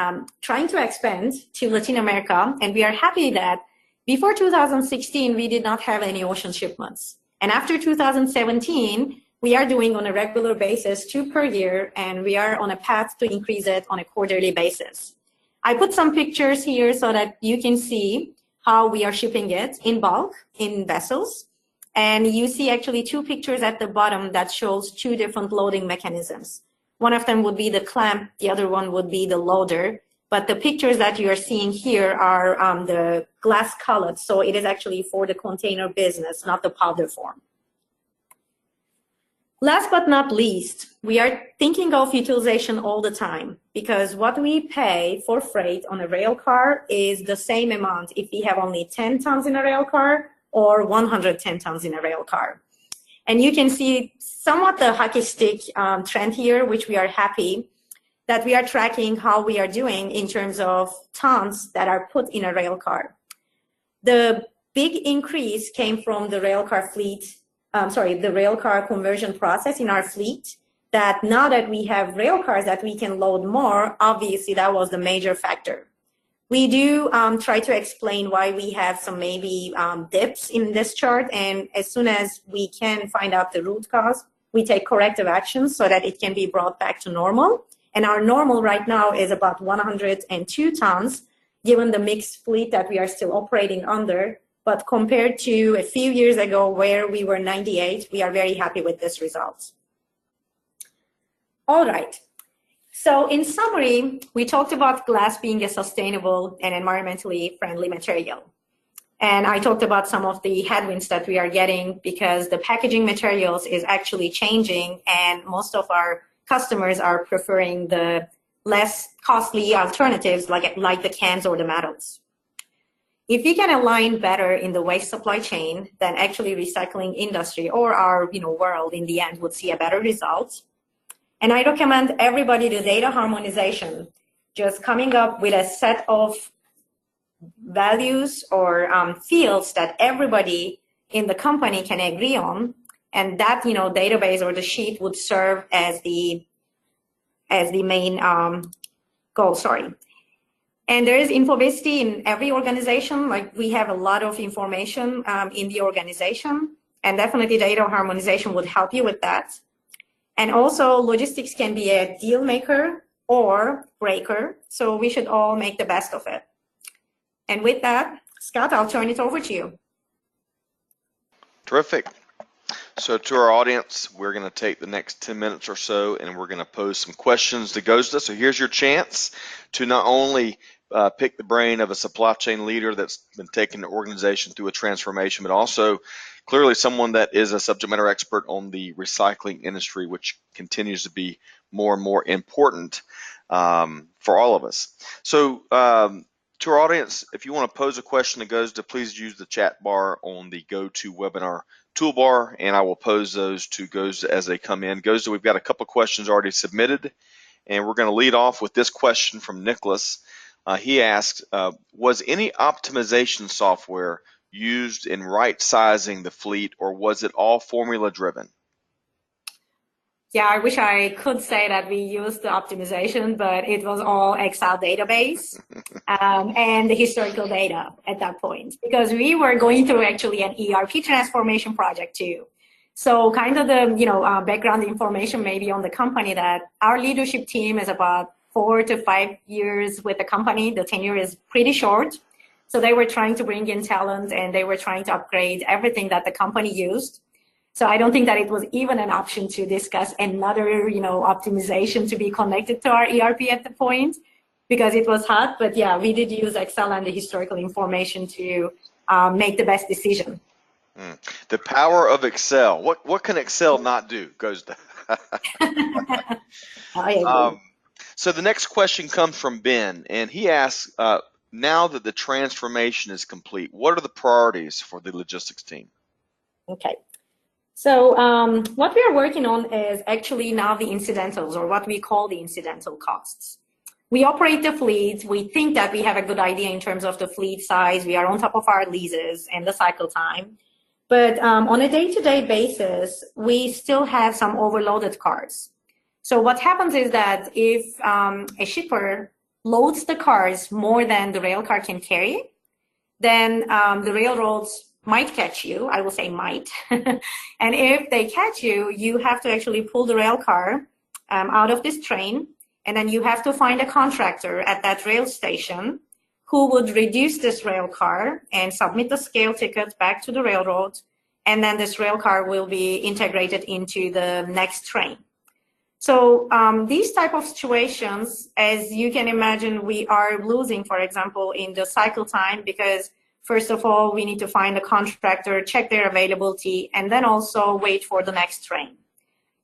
trying to expand to Latin America, and we are happy that before 2016, we did not have any ocean shipments. And after 2017, we are doing on a regular basis 2 per year, and we are on a path to increase it on a quarterly basis. I put some pictures here so that you can see how we are shipping it in bulk, in vessels. And you see actually 2 pictures at the bottom that shows 2 different loading mechanisms. One of them would be the clamp, the other one would be the loader. But the pictures that you are seeing here are the glass cullet. So it is actually for the container business, not the powder form. Last but not least, we are thinking of utilization all the time, because what we pay for freight on a rail car is the same amount if we have only 10 tons in a rail car or 110 tons in a rail car. And you can see somewhat the hockey stick trend here, which we are happy that we are tracking how we are doing in terms of tons that are put in a rail car. The big increase came from the rail car fleet, the rail car conversion process in our fleet, that now that we have rail cars that we can load more, obviously that was the major factor. We do try to explain why we have some maybe dips in this chart, and as soon as we can find out the root cause, we take corrective actions so that it can be brought back to normal. And our normal right now is about 102 tons, given the mixed fleet that we are still operating under. But compared to a few years ago where we were 98, we are very happy with this result. All right. So in summary, we talked about glass being a sustainable and environmentally friendly material. And I talked about some of the headwinds that we are getting because the packaging materials is actually changing, and most of our customers are preferring the less costly alternatives like the cans or the metals. If we can align better in the waste supply chain, then actually recycling industry or our world in the end would see a better result. And I recommend everybody the data harmonization, just coming up with a set of values or fields that everybody in the company can agree on, and that database or the sheet would serve as the main goal. And there is infobesity in every organization. Like, we have a lot of information in the organization, and definitely data harmonization would help you with that. And also logistics can be a deal maker or breaker, so we should all make the best of it. And with that, Scott, I'll turn it over to you. Terrific. So to our audience, we're going to take the next 10 minutes or so, and we're going to pose some questions to Gözde. So here's your chance to not only pick the brain of a supply chain leader that's been taking the organization through a transformation, but also clearly someone that is a subject matter expert on the recycling industry, which continues to be more and more important for all of us. So to our audience, if you want to pose a question to Gözde, please use the chat bar on the GoToWebinar toolbar, and I will pose those to Gözde as they come in. Gözde, we've got a couple questions already submitted, and we're going to lead off with this question from Nicholas. He asked, was any optimization software used in right-sizing the fleet, or was it all formula-driven? Yeah, I wish I could say that we used the optimization, but it was all Excel database and the historical data at that point, because we were going through actually an ERP transformation project too. So kind of the background information maybe on the company, that our leadership team is about 4 to 5 years with the company. The tenure is pretty short. So they were trying to bring in talent, and they were trying to upgrade everything that the company used. So I don't think that it was even an option to discuss another, optimization to be connected to our ERP at the point, because it was hot. But yeah, we did use Excel and the historical information to make the best decision. The power of Excel. What can Excel not do, Gözde? I agree. So the next question comes from Ben, and he asks, now that the transformation is complete, what are the priorities for the logistics team? Okay. So what we are working on is actually now the incidentals, or what we call the incidental costs. We operate the fleet. We think that we have a good idea in terms of the fleet size. We are on top of our leases and the cycle time. But on a day-to-day basis, we still have some overloaded cars. So what happens is that if a shipper loads the cars more than the rail car can carry, then the railroads might catch you. I will say might. And if they catch you, you have to actually pull the rail car out of this train, and then you have to find a contractor at that rail station who would reduce this rail car and submit the scale ticket back to the railroad, and then this rail car will be integrated into the next train. So these type of situations, as you can imagine, we are losing, for example, in the cycle time, because first of all, we need to find a contractor, check their availability, and then also wait for the next train.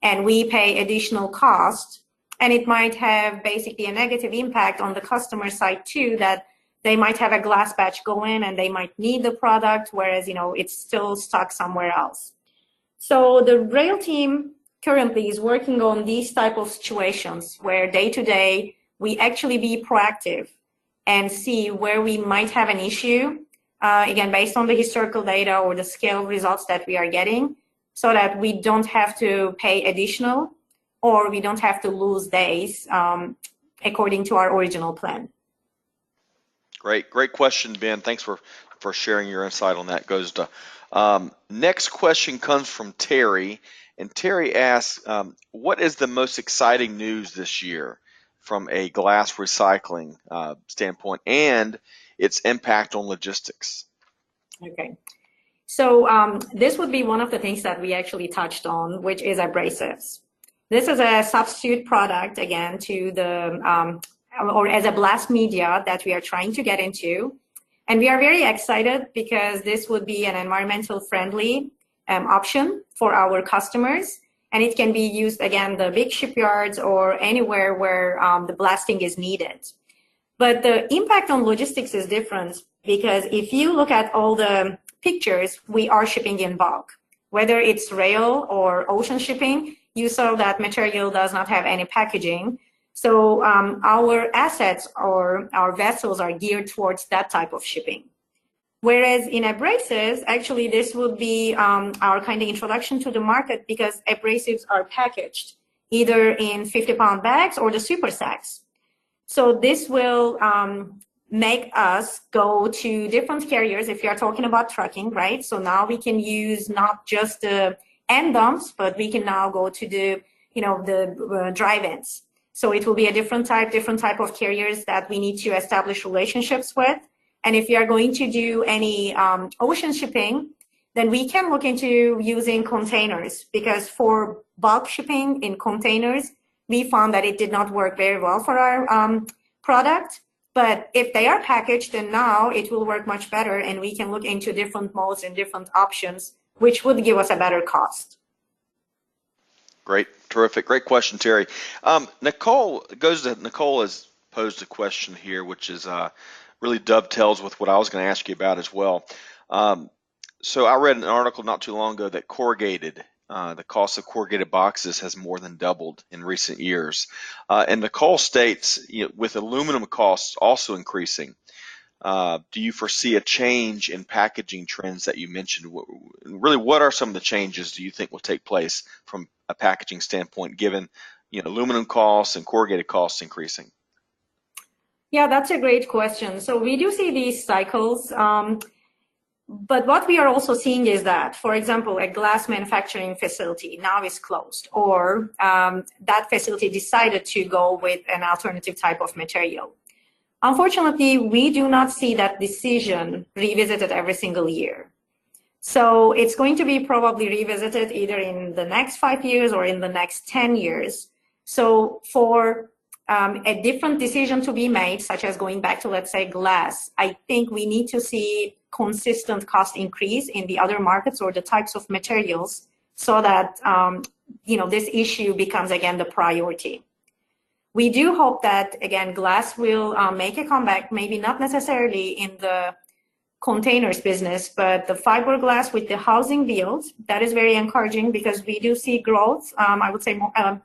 And we pay additional cost, and it might have basically a negative impact on the customer side too, that they might have a glass batch go in and they might need the product, whereas, it's still stuck somewhere else. So the rail team currently is working on these type of situations where day to day, we actually be proactive and see where we might have an issue, again, based on the historical data or the scale results that we are getting, so that we don't have to pay additional or we don't have to lose days according to our original plan. Great question, Ben. Thanks for sharing your insight on that, Gözde. Next question comes from Terry, and Terry asks, what is the most exciting news this year from a glass recycling standpoint and its impact on logistics? Okay. So this would be one of the things that we actually touched on, which is abrasives. This is a substitute product, again, to the, or as a blast media that we are trying to get into. And we are very excited because this would be an environmental friendly option for our customers. And it can be used, again, the big shipyards or anywhere where the blasting is needed. But the impact on logistics is different, because if you look at all the pictures, we are shipping in bulk. Whether it's rail or ocean shipping, you saw that material does not have any packaging. So our assets or our vessels are geared towards that type of shipping. Whereas in abrasives, actually this would be our kind of introduction to the market, because abrasives are packaged either in 50-pound bags or the super sacks. So this will make us go to different carriers if you are talking about trucking, right? So now we can use not just the end dumps, but we can now go to the, the drive-ins. So it will be a different type of carriers that we need to establish relationships with. And if you are going to do any ocean shipping, then we can look into using containers, because for bulk shipping in containers, we found that it did not work very well for our product. But if they are packaged, then now it will work much better, and we can look into different modes and different options, which would give us a better cost. Great, terrific, great question, Terry. Nicole has posed a question here, which is really dovetails with what I was going to ask you about as well. So I read an article not too long ago that the cost of corrugated boxes has more than doubled in recent years. And Nicole states, with aluminum costs also increasing, do you foresee a change in packaging trends that you mentioned? Really, what are some of the changes do you think will take place from a packaging standpoint, given aluminum costs and corrugated costs increasing? Yeah, that's a great question. So we do see these cycles, but what we are also seeing is that, for example, a glass manufacturing facility now is closed, or that facility decided to go with an alternative type of material. Unfortunately, we do not see that decision revisited every single year. So it's going to be probably revisited either in the next 5 years or in the next 10 years. So for a different decision to be made, such as going back to, let's say, glass, I think we need to see consistent cost increase in the other markets or the types of materials, so that this issue becomes again the priority. We do hope that again glass will make a comeback, maybe not necessarily in the containers business, but the fiberglass with the housing builds, that is very encouraging, because we do see growth, I would say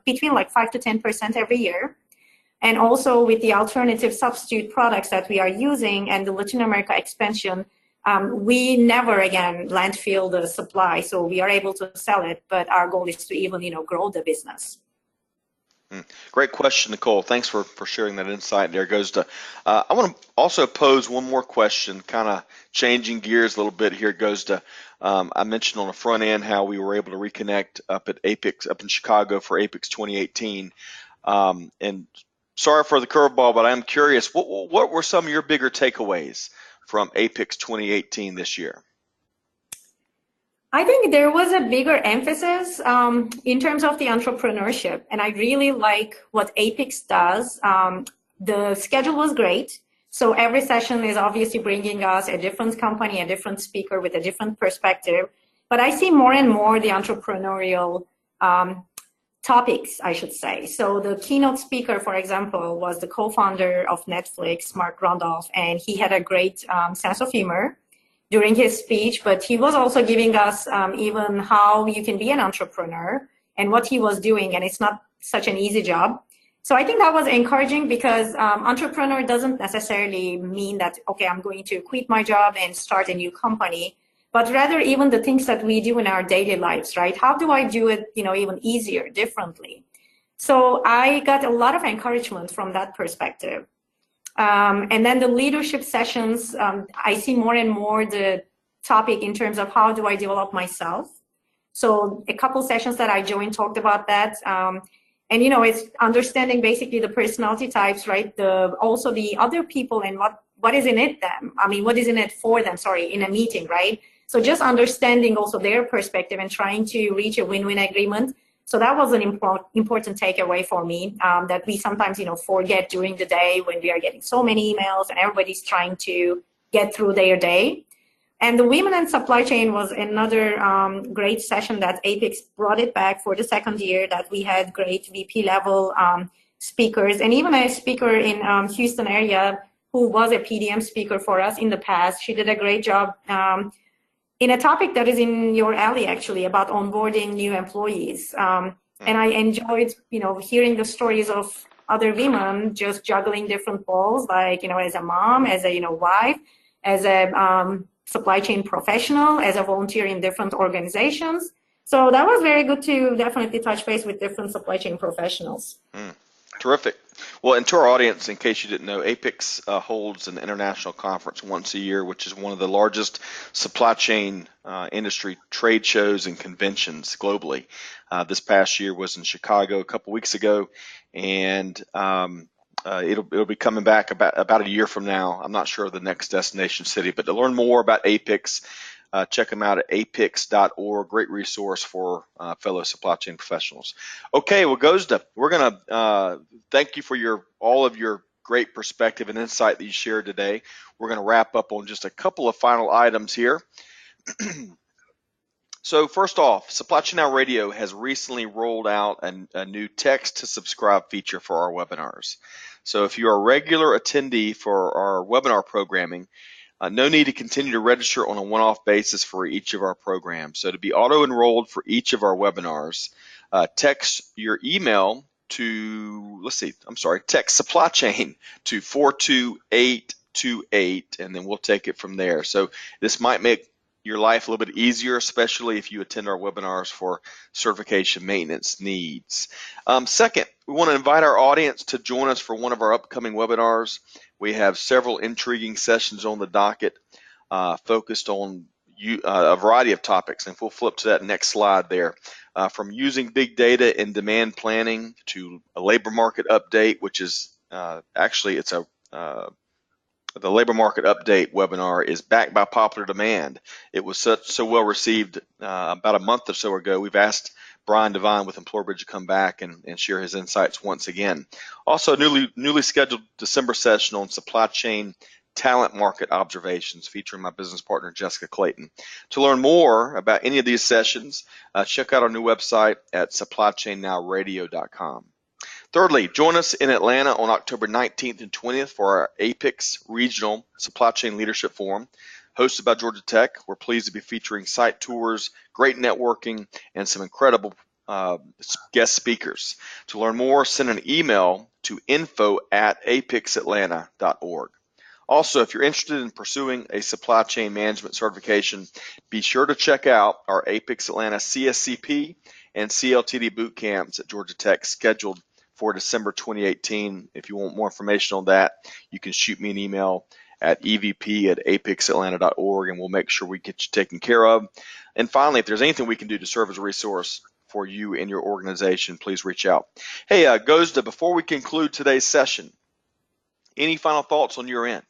between like 5 to 10% every year. And also with the alternative substitute products that we are using and the Latin America expansion, we never again landfill the supply, so we are able to sell it, but our goal is to even grow the business. Great question, Nicole. Thanks for sharing that insight there, Gözde. I want to also pose one more question, kind of changing gears a little bit here, Gözde. I mentioned on the front end how we were able to reconnect up at APICS, up in Chicago for APICS 2018. And sorry for the curveball, but I'm curious, what were some of your bigger takeaways from APICS 2018 this year? I think there was a bigger emphasis in terms of the entrepreneurship, and I really like what APICS does. The schedule was great. So every session is obviously bringing us a different company, a different speaker with a different perspective. But I see more and more the entrepreneurial topics, I should say. So the keynote speaker, for example, was the co-founder of Netflix, Mark Randolph, and he had a great sense of humor during his speech, but he was also giving us even how you can be an entrepreneur and what he was doing, and it's not such an easy job. So I think that was encouraging because entrepreneur doesn't necessarily mean that, okay, I'm going to quit my job and start a new company, but rather even the things that we do in our daily lives, right? How do I do it, even easier, differently? So I got a lot of encouragement from that perspective. And then the leadership sessions, I see more and more the topic in terms of how do I develop myself. So a couple sessions that I joined talked about that. And, it's understanding basically the personality types, right? Also the other people and what is in it them. I mean, what is in it for them, in a meeting, right? So just understanding also their perspective and trying to reach a win-win agreement. So that was an important takeaway for me, that we sometimes, forget during the day when we are getting so many emails and everybody's trying to get through their day. And the Women in Supply Chain was another great session that APICS brought it back for the second year, that we had great VP level speakers, and even a speaker in Houston area who was a PDM speaker for us in the past. She did a great job in a topic that is in your alley, actually, about onboarding new employees. And I enjoyed, hearing the stories of other women just juggling different balls, like, as a mom, as a, wife, as a supply chain professional, as a volunteer in different organizations. So that was very good to definitely touch base with different supply chain professionals. Terrific. Well, and to our audience, in case you didn't know, APICS holds an international conference once a year, which is one of the largest supply chain industry trade shows and conventions globally. This past year was in Chicago a couple weeks ago, and it'll be coming back about a year from now. I'm not sure of the next destination city, but to learn more about APICS, check them out at apics.org. Great resource for fellow supply chain professionals. Okay, well, Gözde, we're going to thank you for all of your great perspective and insight that you shared today. We're going to wrap up on just a couple of final items here. So first off, Supply Chain Now Radio has recently rolled out a new text to subscribe feature for our webinars. So if you're a regular attendee for our webinar programming, no need to continue to register on a one-off basis for each of our programs. So to be auto-enrolled for each of our webinars, text your email to, text supply chain to 42828, and then we'll take it from there. So this might make your life a little bit easier, especially if you attend our webinars for certification maintenance needs. Second, we want to invite our audience to join us for one of our upcoming webinars. We have several intriguing sessions on the docket focused on a variety of topics, and if we'll flip to that next slide there, from using big data in demand planning to a labor market update, which is the labor market update webinar is backed by popular demand. It was so well received about a month or so ago. We've asked Brian Devine with EmployerBridge to come back and share his insights once again. Also, newly scheduled December session on supply chain talent market observations featuring my business partner, Jessica Clayton. To learn more about any of these sessions, check out our new website at supplychainnowradio.com. Thirdly, join us in Atlanta on October 19th and 20th for our APICS Regional Supply Chain Leadership Forum, hosted by Georgia Tech. We're pleased to be featuring site tours, great networking, and some incredible guest speakers. To learn more, send an email to info@apicsatlanta.org. Also, if you're interested in pursuing a supply chain management certification, be sure to check out our APICS Atlanta CSCP and CLTD boot camps at Georgia Tech scheduled for December 2018. If you want more information on that, you can shoot me an email at evp@apixatlanta.org, and we'll make sure we get you taken care of. And finally, if there's anything we can do to serve as a resource for you and your organization, please reach out. Hey, Gözde, before we conclude today's session, any final thoughts on your end?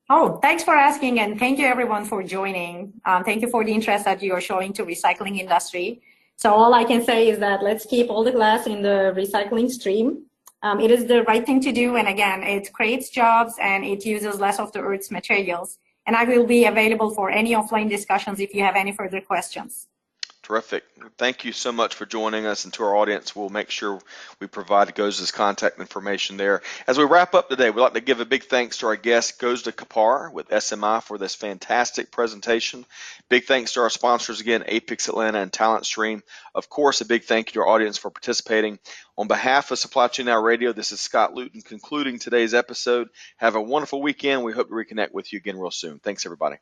Oh, thanks for asking, and thank you everyone for joining. Thank you for the interest that you are showing to recycling industry. So all I can say is that let's keep all the glass in the recycling stream. It is the right thing to do, and again, it creates jobs and it uses less of the Earth's materials. And I will be available for any offline discussions if you have any further questions. Terrific. Thank you so much for joining us, and to our audience, we'll make sure we provide Gözde's contact information there. As we wrap up today, we'd like to give a big thanks to our guest, Gözde Capar with SMI, for this fantastic presentation. Big thanks to our sponsors again, APICS Atlanta and Talent Stream. Of course, a big thank you to our audience for participating. On behalf of Supply Chain Now Radio, this is Scott Luton concluding today's episode. Have a wonderful weekend. We hope to reconnect with you again real soon. Thanks, everybody.